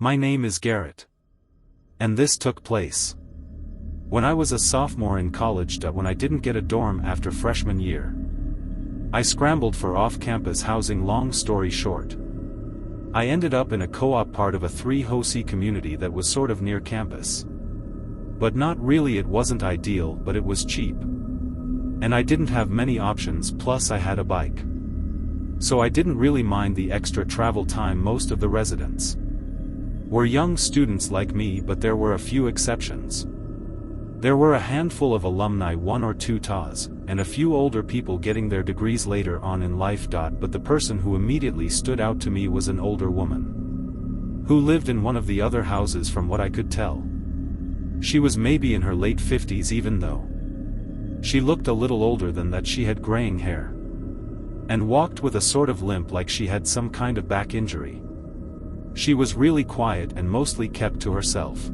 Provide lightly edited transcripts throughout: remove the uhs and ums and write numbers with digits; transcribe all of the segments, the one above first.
My name is Garrett. And this took place when I was a sophomore in college. When I didn't get a dorm after freshman year, I scrambled for off-campus housing. Long story short, I ended up in a co-op part of a 3HOC community that was sort of near campus. But not really. It wasn't ideal, but it was cheap. And I didn't have many options, plus I had a bike. So I didn't really mind the extra travel time. Most of the residents were young students like me, but there were a few exceptions. There were a handful of alumni, 1 or 2 TAs, and a few older people getting their degrees later on in life. But the person who immediately stood out to me was an older woman who lived in one of the other houses. From what I could tell, she was maybe in her late 50s, even though she looked a little older than that. She had graying hair and walked with a sort of limp, like she had some kind of back injury. She was really quiet and mostly kept to herself.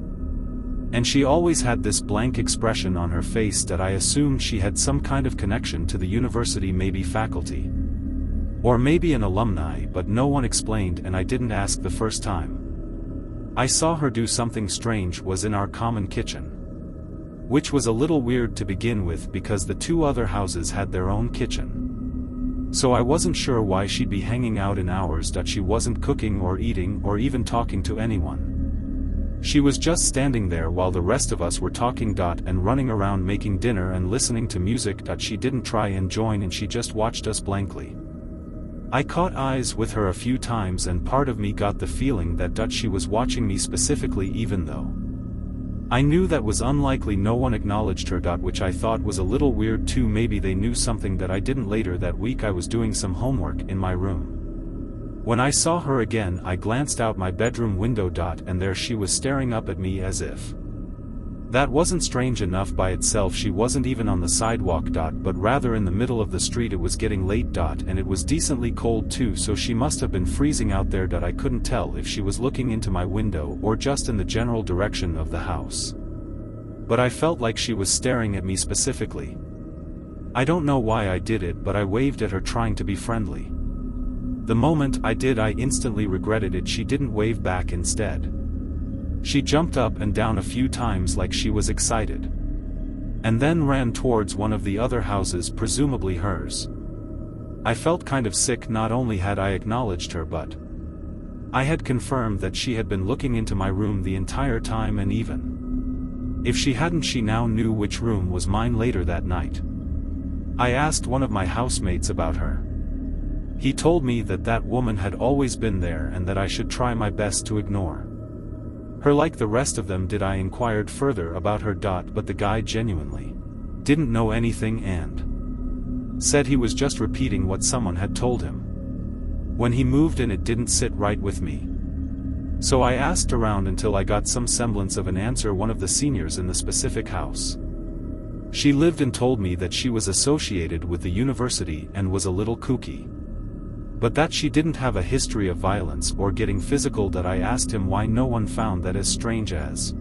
And she always had this blank expression on her face that I assumed she had some kind of connection to the university, maybe faculty, or maybe an alumni, but no one explained, and I didn't ask. The first time I saw her do something strange was in our common kitchen, which was a little weird to begin with because the 2 other houses had their own kitchen. So I wasn't sure why she'd be hanging out in hours that she wasn't cooking or eating or even talking to anyone. She was just standing there while the rest of us were talking and running around making dinner and listening to music. She didn't try and join, and she just watched us blankly. I caught eyes with her a few times, and part of me got the feeling that she was watching me specifically, even though I knew that was unlikely. No one acknowledged her, which I thought was a little weird too. Maybe they knew something that I didn't. Later that week I was doing some homework in my room. When I saw her again, I glanced out my bedroom window, and there she was staring up at me as if that wasn't strange enough by itself. She wasn't even on the sidewalk, but rather in the middle of the street. It was getting late, and it was decently cold too, so she must have been freezing out there. I couldn't tell if she was looking into my window or just in the general direction of the house. But I felt like she was staring at me specifically. I don't know why I did it, but I waved at her, trying to be friendly. The moment I did, I instantly regretted it. She didn't wave back. Instead, she jumped up and down a few times like she was excited, and then ran towards one of the other houses, presumably hers. I felt kind of sick. Not only had I acknowledged her, but I had confirmed that she had been looking into my room the entire time, and even if she hadn't, she now knew which room was mine. Later that night, I asked one of my housemates about her. He told me that woman had always been there and that I should try my best to ignore her like the rest of them did. I inquired further about her, but the guy genuinely didn't know anything and said he was just repeating what someone had told him when he moved in. It didn't sit right with me. So I asked around until I got some semblance of an answer. One of the seniors in the specific house she lived in told me that she was associated with the university and was a little kooky, but that she didn't have a history of violence or getting physical. I asked him why no one found that as strange as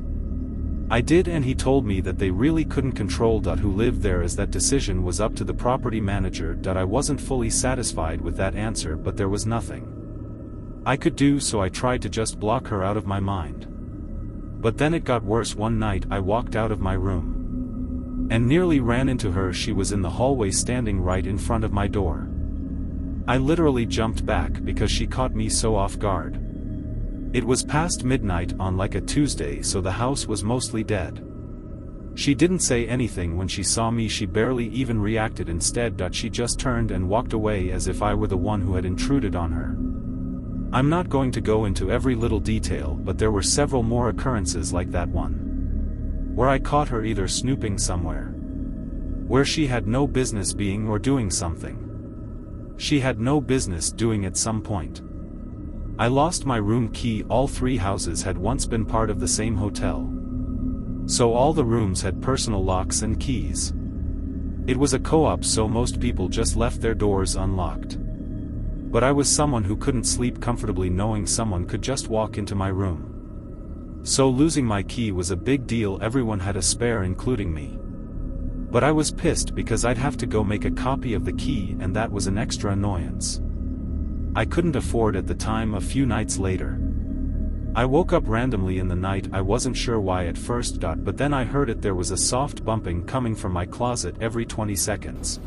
I did, and he told me that they really couldn't control who lived there, as that decision was up to the property manager. I wasn't fully satisfied with that answer, but there was nothing I could do, so I tried to just block her out of my mind. But then it got worse. One night I walked out of my room and nearly ran into her. She was in the hallway, standing right in front of my door. I literally jumped back because she caught me so off guard. It was past midnight on like a Tuesday, so the house was mostly dead. She didn't say anything when she saw me. She barely even reacted. Instead, she just turned and walked away as if I were the one who had intruded on her. I'm not going to go into every little detail, but there were several more occurrences like that one, where I caught her either snooping somewhere where she had no business being, or doing something she had no business doing at some point. I lost my room key. All 3 houses had once been part of the same hotel, so all the rooms had personal locks and keys. It was a co-op, so most people just left their doors unlocked. But I was someone who couldn't sleep comfortably knowing someone could just walk into my room. So losing my key was a big deal. Everyone had a spare, including me. But I was pissed because I'd have to go make a copy of the key, and that was an extra annoyance I couldn't afford at the time. A few nights later, I woke up randomly in the night. I wasn't sure why at first. But then I heard it. There was a soft bumping coming from my closet every 20 seconds.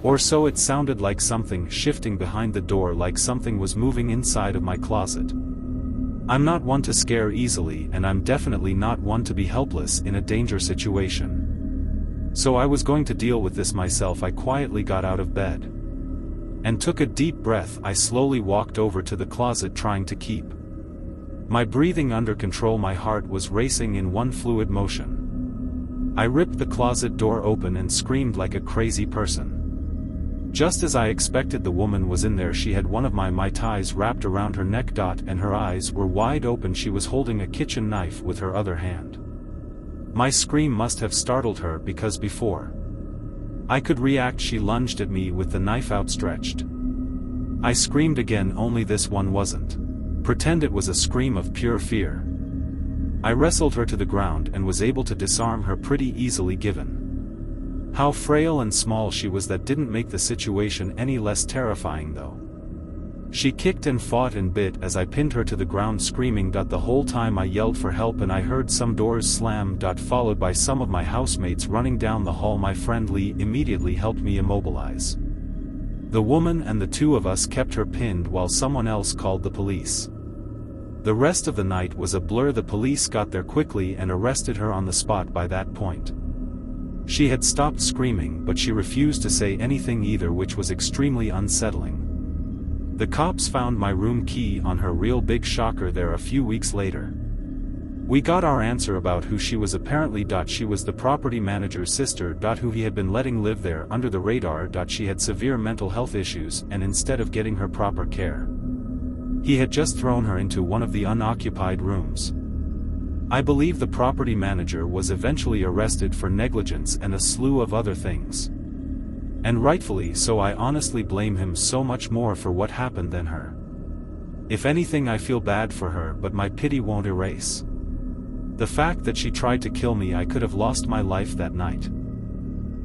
Or so it sounded, like something shifting behind the door, like something was moving inside of my closet. I'm not one to scare easily, and I'm definitely not one to be helpless in a danger situation. So I was going to deal with this myself. I quietly got out of bed and took a deep breath. I slowly walked over to the closet, trying to keep my breathing under control. My heart was racing in one fluid motion. I ripped the closet door open and screamed like a crazy person. Just as I expected, the woman was in there. She had one of my ties wrapped around her neck. And her eyes were wide open. She was holding a kitchen knife with her other hand. My scream must have startled her, because before I could react, she lunged at me with the knife outstretched. I screamed again, only this one wasn't pretend. It was a scream of pure fear. I wrestled her to the ground and was able to disarm her pretty easily, given how frail and small she was. That didn't make the situation any less terrifying though. She kicked and fought and bit as I pinned her to the ground, screaming. The whole time I yelled for help, and I heard some doors slam. Followed by some of my housemates running down the hall. My friend Lee immediately helped me immobilize the woman, and the two of us kept her pinned while someone else called the police. The rest of the night was a blur. The police got there quickly and arrested her on the spot. By that point, she had stopped screaming, but she refused to say anything either, which was extremely unsettling. The cops found my room key on her. Real big shocker there. A few weeks later, we got our answer about who she was. Apparently, she was the property manager's sister, who he had been letting live there under the radar. She had severe mental health issues, and instead of getting her proper care, he had just thrown her into one of the unoccupied rooms. I believe the property manager was eventually arrested for negligence and a slew of other things. And rightfully so. I honestly blame him so much more for what happened than her. If anything, I feel bad for her, but my pity won't erase the fact that she tried to kill me. I could have lost my life that night.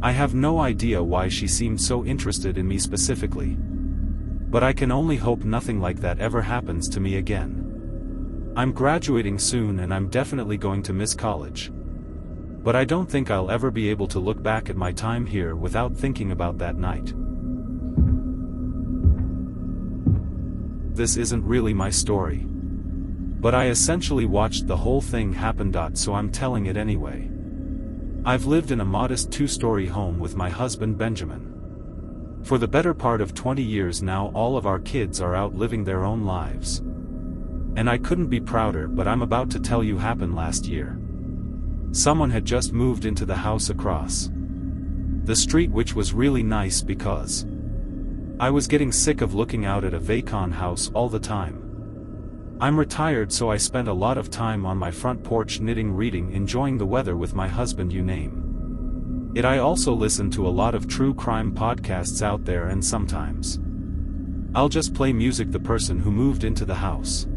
I have no idea why she seemed so interested in me specifically, but I can only hope nothing like that ever happens to me again. I'm graduating soon and I'm definitely going to miss college. But I don't think I'll ever be able to look back at my time here without thinking about that night. This isn't really my story, but I essentially watched the whole thing happen. So I'm telling it anyway. I've lived in a modest 2-story home with my husband Benjamin for the better part of 20 years now. All of our kids are out living their own lives, and I couldn't be prouder. But I'm about to tell you happened last year. Someone had just moved into the house across the street, which was really nice because I was getting sick of looking out at a vacant house all the time. I'm retired, so I spent a lot of time on my front porch knitting, reading, enjoying the weather with my husband, you name it. I also listen to a lot of true crime podcasts out there, and sometimes I'll just play music. The person who moved into the house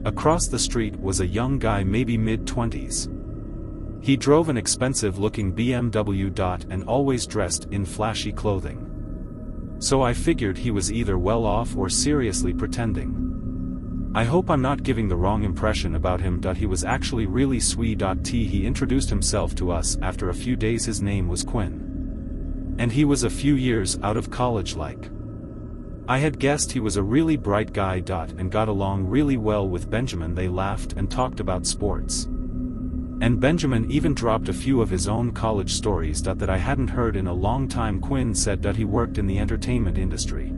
across the street was a young guy, maybe mid-20s. He drove an expensive-looking BMW. And always dressed in flashy clothing. So I figured he was either well off or seriously pretending. I hope I'm not giving the wrong impression about him. He was actually really sweet. He introduced himself to us after a few days. His name was Quinn, and he was a few years out of college. Like I had guessed, he was a really bright guy. And got along really well with Benjamin. They laughed and talked about sports, and Benjamin even dropped a few of his own college stories that I hadn't heard in a long time. Quinn said that he worked in the entertainment industry,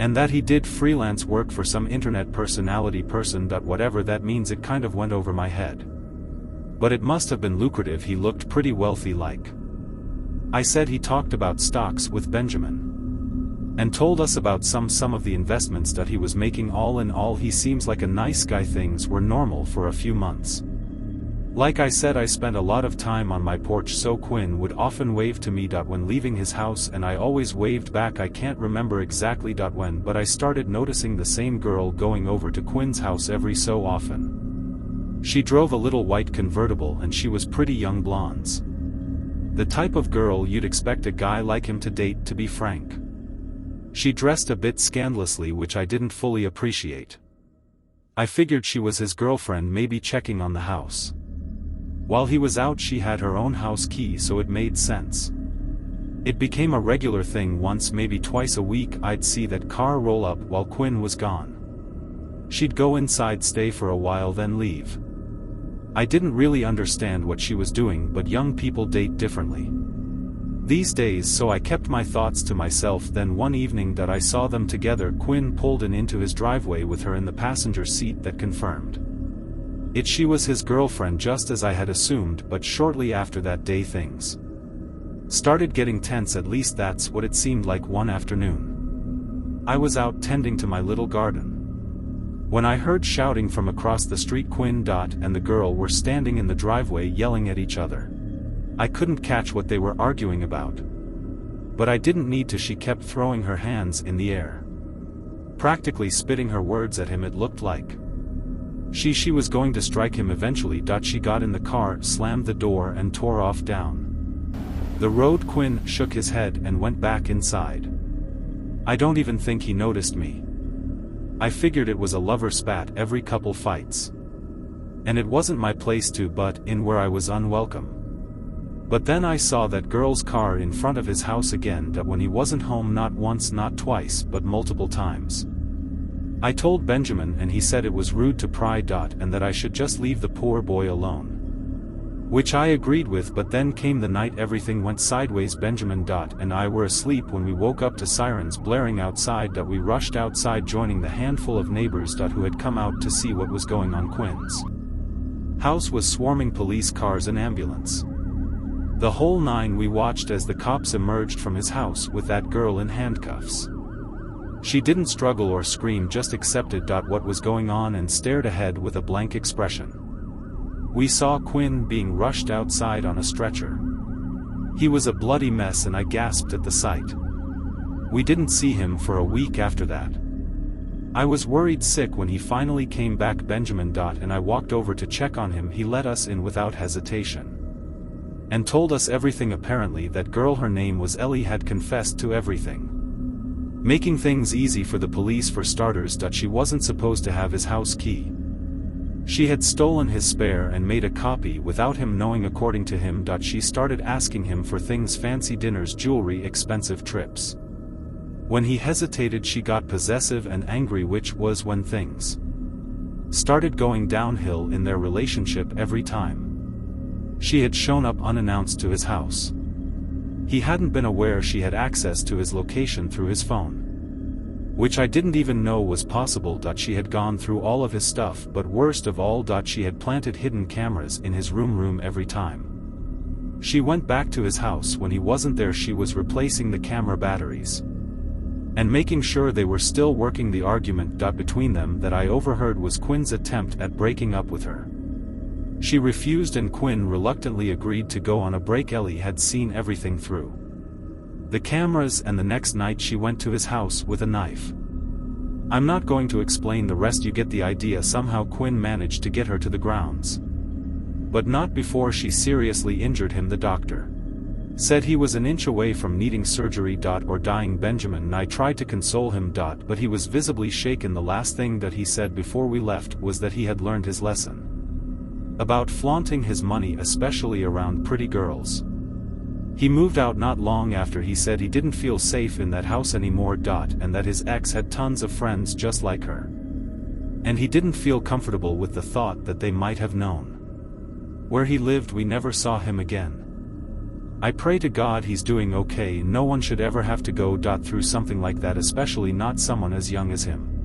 and that he did freelance work for some internet personality person. Whatever that means. It kind of went over my head, but it must have been lucrative. He looked pretty wealthy. Like I said, he talked about stocks with Benjamin, and told us about some of the investments that he was making. All in all, he seems like a nice guy. Things were normal for a few months. Like I said, I spent a lot of time on my porch, so Quinn would often wave to me when leaving his house, and I always waved back. I can't remember exactly when, but I started noticing the same girl going over to Quinn's house every so often. She drove a little white convertible, and she was pretty young, blondes. The type of girl you'd expect a guy like him to date, to be frank. She dressed a bit scandalously, which I didn't fully appreciate. I figured she was his girlfriend, maybe checking on the house. While he was out she had her own house key, so it made sense. It became a regular thing. Once, maybe twice a week, I'd see that car roll up while Quinn was gone. She'd go inside, stay for a while, then leave. I didn't really understand what she was doing, but young people date differently these days, so I kept my thoughts to myself. Then one evening that I saw them together, Quinn pulled into his driveway with her in the passenger seat. That confirmed it. She was his girlfriend, just as I had assumed, but shortly after that day things started getting tense. At least that's what it seemed like. One afternoon, I was out tending to my little garden when I heard shouting from across the street. Quinn and the girl were standing in the driveway yelling at each other. I couldn't catch what they were arguing about, but I didn't need to. She kept throwing her hands in the air, practically spitting her words at him. It looked like she was going to strike him eventually. She got in the car, slammed the door, and tore off down the road. Quinn shook his head and went back inside. I don't even think he noticed me. I figured it was a lover spat. Every couple fights, and it wasn't my place to butt in where I was unwelcome. But then I saw that girl's car in front of his house again, when he wasn't home, not once, not twice, but multiple times. I told Benjamin, and he said it was rude to pry. And that I should just leave the poor boy alone, which I agreed with. But then came the night everything went sideways. Benjamin and I were asleep when we woke up to sirens blaring outside. We rushed outside, joining the handful of neighbors who had come out to see what was going on. Quinn's house was swarming, police cars, an ambulance, the whole nine. We watched as the cops emerged from his house with that girl in handcuffs. She didn't struggle or scream, just accepted what was going on and stared ahead with a blank expression. We saw Quinn being rushed outside on a stretcher. He was a bloody mess, and I gasped at the sight. We didn't see him for a week after that. I was worried sick when he finally came back. Benjamin and I walked over to check on him. He let us in without hesitation and told us everything. Apparently that girl, her name was Ellie, had confessed to everything, making things easy for the police. For starters, she wasn't supposed to have his house key. She had stolen his spare and made a copy without him knowing, according to him. She started asking him for things: fancy dinners, jewelry, expensive trips. When he hesitated, she got possessive and angry, which was when things started going downhill in their relationship. Every time she had shown up unannounced to his house, he hadn't been aware she had access to his location through his phone, which I didn't even know was possible. She had gone through all of his stuff, but worst of all, she had planted hidden cameras in his room. Every time she went back to his house when he wasn't there, she was replacing the camera batteries and making sure they were still working. The argument between them that I overheard was Quinn's attempt at breaking up with her. She refused, and Quinn reluctantly agreed to go on a break. Ellie had seen everything through the cameras, and the next night she went to his house with a knife. I'm not going to explain the rest, you get the idea. Somehow Quinn managed to get her to the grounds, but not before she seriously injured him. The doctor said he was an inch away from needing surgery or dying. Benjamin and I tried to console him but he was visibly shaken. The last thing that he said before we left was that he had learned his lesson about flaunting his money, especially around pretty girls. He moved out not long after. He said he didn't feel safe in that house anymore and that his ex had tons of friends just like her, and he didn't feel comfortable with the thought that they might have known where he lived. We never saw him again. I pray to God he's doing okay. No one should ever have to go through something like that, especially not someone as young as him.